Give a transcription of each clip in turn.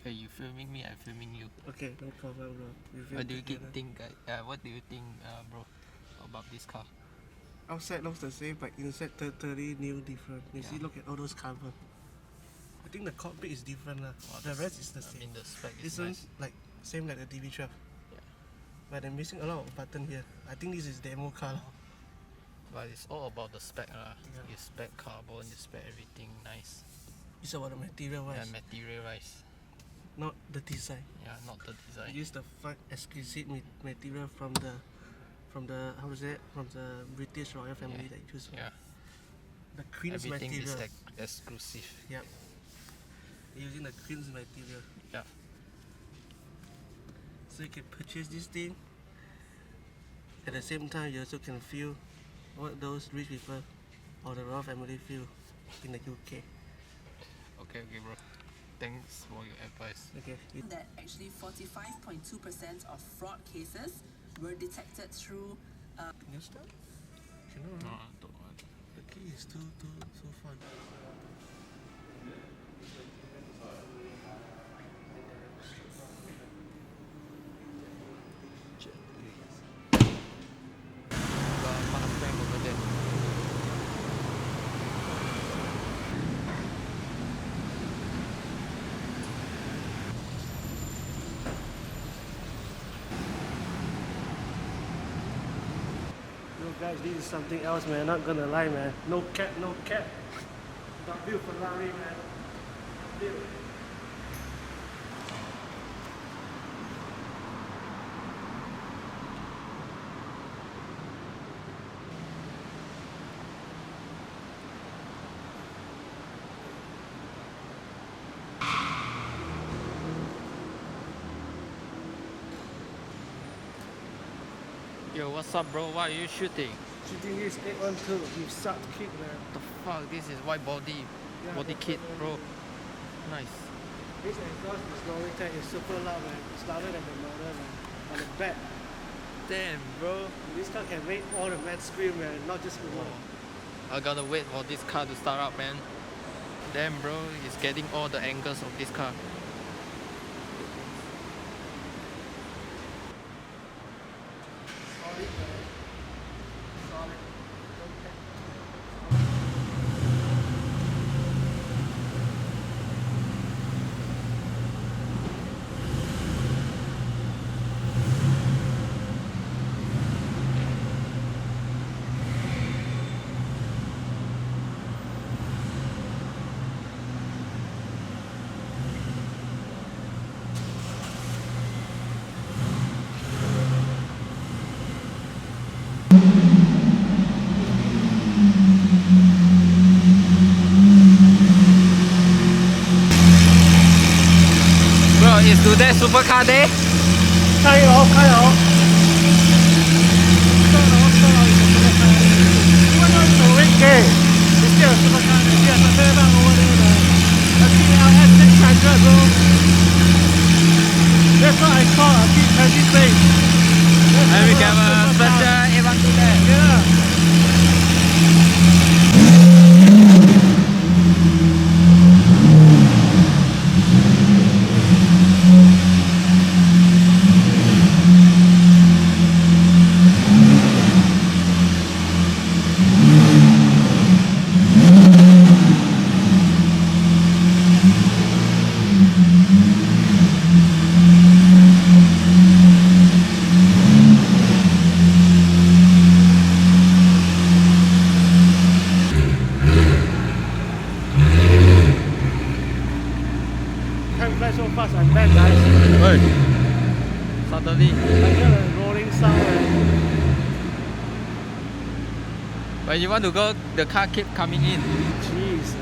Okay, you filming me, I'm filming you. Okay, no problem, bro. What do you think? What do you think, bro, about this car? Outside looks the same, but inside totally new, different. You see, look at all those carbon. I think the cockpit is different lah. The rest is the same. I mean, the spec is this nice. one's like same like the DB12. Yeah. But they're missing a lot of button here. I think this is demo car. But it's all about the spec lah. Yeah. You spec carbon, you spec everything nice. It's about the material wise. Yeah, material wise. Not the design. Yeah, not the design. Use the fine exquisite material from the how to say it? From the British royal family that use. Yeah. The Queen's Everything material. is exclusive. Yep. Using the Queen's material. Yeah. So you can purchase this thing. At the same time, you also can feel what those rich people or the royal family feel in the UK. Okay, bro. Thanks for your advice. Okay. That actually 45.2% of fraud cases were detected through. Can you start? Cannot. No, I don't want. The key is too fun. Over there. Guys, this is something else, man. Not gonna lie, man. No cap, no cap. W Ferrari, man. W. Yo, what's up, bro? What are you shooting? Shooting this 812 with sub kick, man. The fuck? This is white body, Bodykit, bro. Nice. This exhaust is Novitec. It's super loud, man. It's louder than the model, man. On the back. Damn, bro. This car can make all the man scream, man. Not just one. I gotta wait for this car to start up, man. Damn, bro. It's getting all the angles of this car. Today Supercar Day. 加油加油！Even though it's a weekday, it's still a supercar day. There's a fair amount over there, a IIHS 600, bro. That's what I call a T20 place. And we have a special A1 today. Yeah. Can't fly so fast and bad, guys. Hey. Suddenly. I hear a rolling sound. When you want to go, the car keep coming in. Jesus.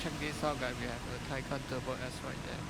Check this out, guys. We have a Taycan Turbo S right there.